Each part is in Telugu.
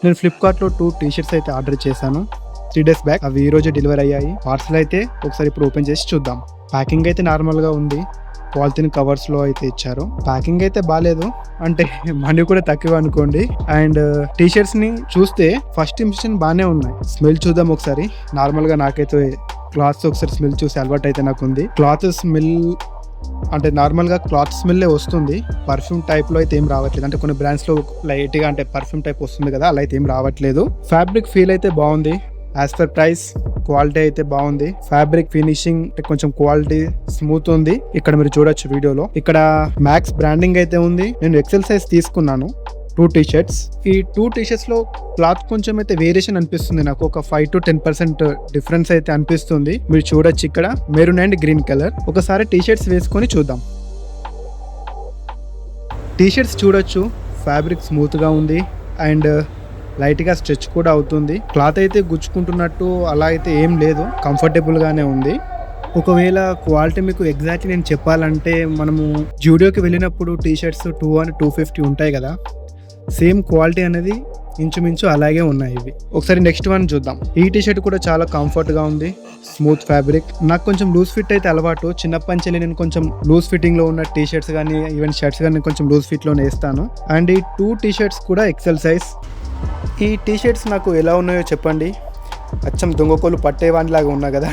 నేను ఫ్లిప్కార్ట్లో 2 టీ-షర్ట్స్ అయితే ఆర్డర్ చేశాను 3 days బ్యాక్. అవి ఈ రోజే డెలివరీ అయ్యాయి. పార్సల్ అయితే ఒకసారి ఇప్పుడు ఓపెన్ చేసి చూద్దాం. ప్యాకింగ్ అయితే నార్మల్గా ఉంది. పాలిథిన్ కవర్స్లో అయితే ఇచ్చారు. ప్యాకింగ్ అయితే బాగాలేదు, అంటే మనీ కూడా తక్కువ అనుకోండి. అండ్ టీ-షర్ట్స్ని చూస్తే ఫస్ట్ ఇంప్రెషన్ బాగానే ఉన్నాయి. స్మెల్ చూద్దాం ఒకసారి. నార్మల్గా నాకైతే క్లాత్స్ ఒకసారి స్మెల్ చూసి అలవాటు అయితే నాకు ఉంది. క్లాత్ స్మెల్ అంటే నార్మల్గా క్లాత్ స్మెల్లే వస్తుంది. పర్ఫ్యూమ్ టైప్లో అయితే ఏం రావట్లేదు. అంటే కొన్ని బ్రాండ్స్లో లైట్గా అంటే పర్ఫ్యూమ్ టైప్ వస్తుంది కదా, అలా అయితే ఏం రావట్లేదు. ఫ్యాబ్రిక్ ఫీల్ అయితే బాగుంది. యాజ్ పర్ ప్రైస్ క్వాలిటీ అయితే బాగుంది. ఫ్యాబ్రిక్ ఫినిషింగ్ కొంచెం క్వాలిటీ స్మూత్ ఉంది. ఇక్కడ మీరు చూడొచ్చు వీడియోలో. ఇక్కడ మ్యాక్స్ బ్రాండింగ్ అయితే ఉంది. నేను ఎక్సెల్ సైజ్ తీసుకున్నాను 2 టీ-షర్ట్స్. ఈ 2 టీ-షర్ట్స్ లో క్లాత్ కొంచెం అయితే వేరియేషన్ అనిపిస్తుంది నాకు. ఒక 5 to 10% డిఫరెన్స్ అయితే అనిపిస్తుంది. మీరు చూడొచ్చు ఇక్కడ మెరూన్ అండ్ గ్రీన్ కలర్. ఒకసారి టీ-షర్ట్స్ వేసుకొని చూద్దాం. టీ-షర్ట్స్ చూడొచ్చు, ఫ్యాబ్రిక్ స్మూత్ గా ఉంది అండ్ లైట్ గా స్ట్రెచ్ కూడా అవుతుంది. క్లాత్ అయితే గుచ్చుకుంటున్నట్టు అలా అయితే ఏం లేదు, కంఫర్టబుల్ గానే ఉంది. ఒకవేళ క్వాలిటీ మీకు ఎగ్జాక్ట్లీ నేను చెప్పాలంటే, మనము జూడియోకి వెళ్ళినప్పుడు టీ-షర్ట్స్ 250 ఉంటాయి కదా, సేమ్ క్వాలిటీ అనేది ఇంచుమించు అలాగే ఉన్నాయి ఇవి. ఒకసారి నెక్స్ట్ వన్ చూద్దాం. ఈ టీ-షర్ట్ కూడా చాలా కంఫర్ట్ గా ఉంది, స్మూత్ ఫ్యాబ్రిక్. నాకు కొంచెం లూజ్ ఫిట్ అయితే అలవాటు. చిన్నప్పటి నుంచి నేను కొంచెం లూజ్ ఫిట్టింగ్ లో ఉన్న టీ-షర్ట్స్ కానీ ఈవెన్ షర్ట్స్ కానీ కొంచెం లూజ్ ఫిట్ లోనే వేస్తాను. అండ్ ఈ 2 టీ-షర్ట్స్ కూడా ఎక్సెల్ సైజ్. ఈ టీ-షర్ట్స్ నాకు ఎలా ఉన్నాయో చెప్పండి. అచ్చం దొంగకోలు పట్టేవాడిలాగా ఉన్నా కదా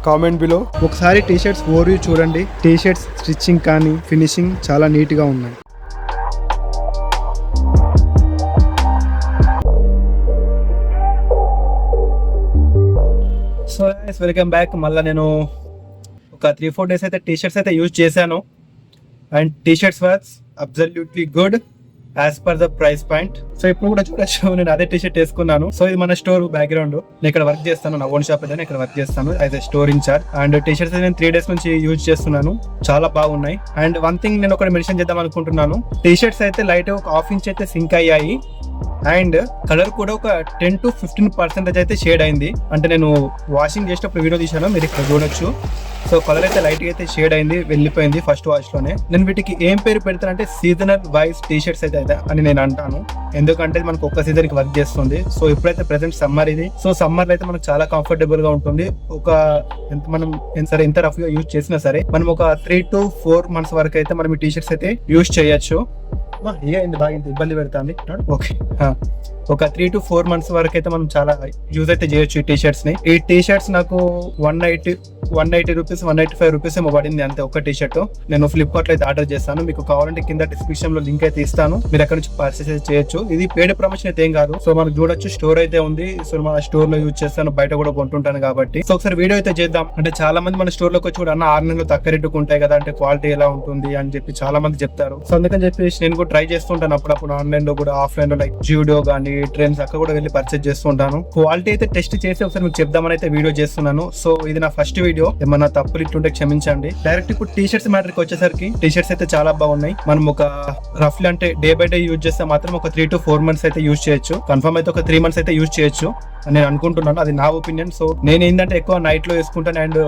కామెంట్ బిలో. ఒకసారి టీ-షర్ట్స్ ఓవర్వ్యూ చూడండి. టీ-షర్ట్స్ స్టిచ్చింగ్ కానీ ఫినిషింగ్ చాలా నీట్ గా ఉన్నాయి. So welcome back. మళ్ళీ నేను ఒక 3-4 days అయితే టీ-షర్ట్స్ అయితే యూజ్ చేశాను. And T shirts was absolutely good as per the price point. So ఇప్పుడు కూడా చూడొచ్చు, నేను అదే టీ-షర్ట్ వేసుకున్నాను. సో ఇది మన స్టోర్ బ్యాక్గ్రౌండ్. నేను ఇక్కడ వర్క్ చేస్తాను, నా ఓన్ షాప్ అయితే ఇక్కడ వర్క్ చేస్తాను as a store incharge. And T-shirts నేను 3 days నుంచి యూజ్ చేస్తున్నాను, చాలా బాగున్నాయి. అండ్ వన్ థింగ్ నేను ఒకటి మెన్షన్ చేద్దాం అనుకుంటున్నాను. టీ-షర్ట్స్ అయితే లైట్ ఒక 1/2 inch అయితే సింక్ అయ్యాయి. అండ్ కలర్ కూడా ఒక 10 to 15% అయితే షేడ్ అయింది. అంటే నేను వాషింగ్ చేసినప్పుడు వీడియో తీసాను, మీరు ఇక్కడ చూడొచ్చు. సో కలర్ అయితే లైట్ గా అయితే షేడ్ అయింది, వెళ్ళిపోయింది ఫస్ట్ వాష్ లోనే. నేను వీటికి ఏం పేరు పెడతానంటే సీజనల్ వైజ్ టీ-షర్ట్స్ అయితే అని నేను అంటాను. ఎందుకంటే మనకు ఒక్క సీజన్ కి వర్క్ చేస్తుంది. సో ఇప్పుడైతే ప్రెసెంట్ సమ్మర్ ఇది. సో సమ్మర్ లో అయితే మనకు చాలా కంఫర్టబుల్ గా ఉంటుంది. మనం ఎంత రఫ్ గా యూజ్ చేసినా సరే మనం ఒక 3 to 4 months వరకు అయితే మనం ఈ టీ-షర్ట్స్ అయితే యూజ్ చేయొచ్చు. బాగా ఇబ్బంది పెడతాంది. ఓకే, ఒక 3 to 4 months వరకు అయితే మనం చాలా యూజ్ అయితే చేయొచ్చు ఈ టీ-షర్ట్స్ ని. ఈ టీ-షర్ట్స్ నాకు 180 రూపీస్ 185 రూపీస్ ఏమో పడింది అంతే ఒక టీ-షర్ట్. నేను ఫ్లిప్కార్ట్ లో అయితే ఆర్డర్ చేస్తాను. మీకు కావాలంటే కింద డిస్క్రిప్షన్ లో లింక్ అయితే ఇస్తాను, మీరు అక్కడ నుంచి పర్చేస్ చేయొచ్చు. ఇది పేడ్ ప్రమోషన్ అయితే ఏం కాదు. సో మనకు చూడొచ్చు స్టోర్ అయితే ఉంది. సో మన స్టోర్ లో యూజ్ చేస్తాను, బయట కూడా కొంటుంటాను కాబట్టి. సో ఒకసారి వీడియో అయితే చేద్దాం. అంటే చాలా మంది మన స్టోర్ లోకి వచ్చి కూడా అన్న 6 నెలలు తక్కువ రేటుకు ఉంటాయి కదా, అంటే క్వాలిటీ ఎలా ఉంటుంది అని చెప్పి చాలా మంది చెప్తారు. సో అందుకని చెప్పేసి నేను కూడా ట్రై చేస్తుంటాను అప్పుడప్పుడు, ఆన్లైన్ లో కూడా ఆఫ్లైన్ లో, లైక్ జూడియో కానీ ట్రెండ్స్ అక్కడ కూడా వెళ్ళి పర్చేస్ చేస్తుంటాను. క్వాలిటీ అయితే టెస్ట్ చేసి ఒకసారి మీకు చెప్దామని అయితే వీడియో చేస్తున్నాను. సో ఇది నా ఫస్ట్ వీడియో, ఏమన్నా తప్పులు ఇట్లుంటే క్షమించండి. డైరెక్ట్ ఇప్పుడు టీ-షర్ట్స్ మ్యాటర్ కి వచ్చేసరికి టీ-షర్ట్స్ అయితే చాలా బాగున్నాయి. మనం ఒక రఫ్లీ అంటే డే బై డే యూజ్ చేస్తే మాత్రం ఒక 3 to 4 months అయితే యూజ్ చేయొచ్చు. కన్ఫర్మ్ అయితే ఒక 3 months అయితే యూజ్ చేయొచ్చు అని నేను అనుకుంటున్నాను, అది నా ఒపీనియన్. సో నేను ఏంటంటే ఎక్కువ నైట్ లో వేసుకుంటాను అండ్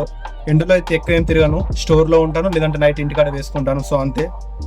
ఎండలో అయితే ఎక్కువ ఏం తిరగను, స్టోర్ లో ఉంటాను లేదంటే నైట్ ఇంటికాడ వేసుకుంటాను. సో అంతే.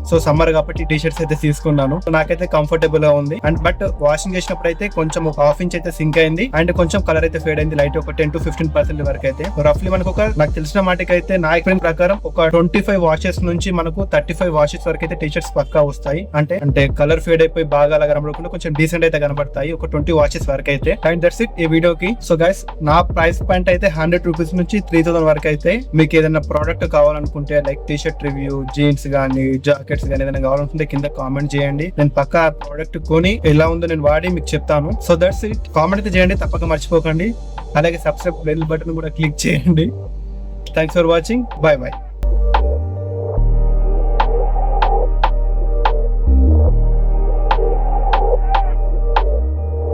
సో సమ్మర్ కాబట్టి టీ-షర్ట్స్ అయితే తీసుకున్నాను. నాకైతే కంఫర్టబుల్ గా ఉంది. అండ్ బట్ వాషింగ్ చేసినప్పుడు అయితే కొంచెం ఒక 1/2 inch అయితే సింక్ అయింది అండ్ కొంచెం కలర్ అయితే ఫేడ్ అయింది లైట్, ఒక 10 to 15% వరకు అయితే. రఫ్లీ మనకు నాకు తెలిసిన మాటకి అయితే నా ఎక్స్పీరియన్స్ ప్రకారం ఒక 25 వాషెస్ నుంచి మనకు 35 వాషెస్ వరకు అయితే టీ-షర్ట్స్ పక్కా వస్తాయి. అంటే కలర్ ఫేడ్ అయిపోయి బాగా అలా కనబడకుండా కొంచెం డీసెంట్ అయితే కనబడతాయి ఒక 20 వాషెస్ వరకు అయితే. అండ్ దట్స్ ఇట్ ఈ వీడియోకి. సో గైస్, నా ప్రైస్ పాయింట్ అయితే 100 రూపీస్ నుంచి 3000 వరకు అయితే. మీకు ఏదైనా ప్రోడక్ట్ కావాలనుకుంటే లైక్ టీ-షర్ట్ రివ్యూ, జీన్స్ గానీ జాకెట్స్ గానీ ఏదైనా కావాలనుకుంటే కింద కామెంట్ చేయండి. నేను పక్కా ప్రోడక్ట్ కొని ఎలా ఉందో నేను వాడి మీకు చెప్తాను. So that's it. కామెంట్ అయితే చేయండి, తప్పక మర్చిపోకండి. అలాగే సబ్స్క్రైబ్ బెల్ బటన్ కూడా క్లిక్ చేయండి. Thanks for watching. By by.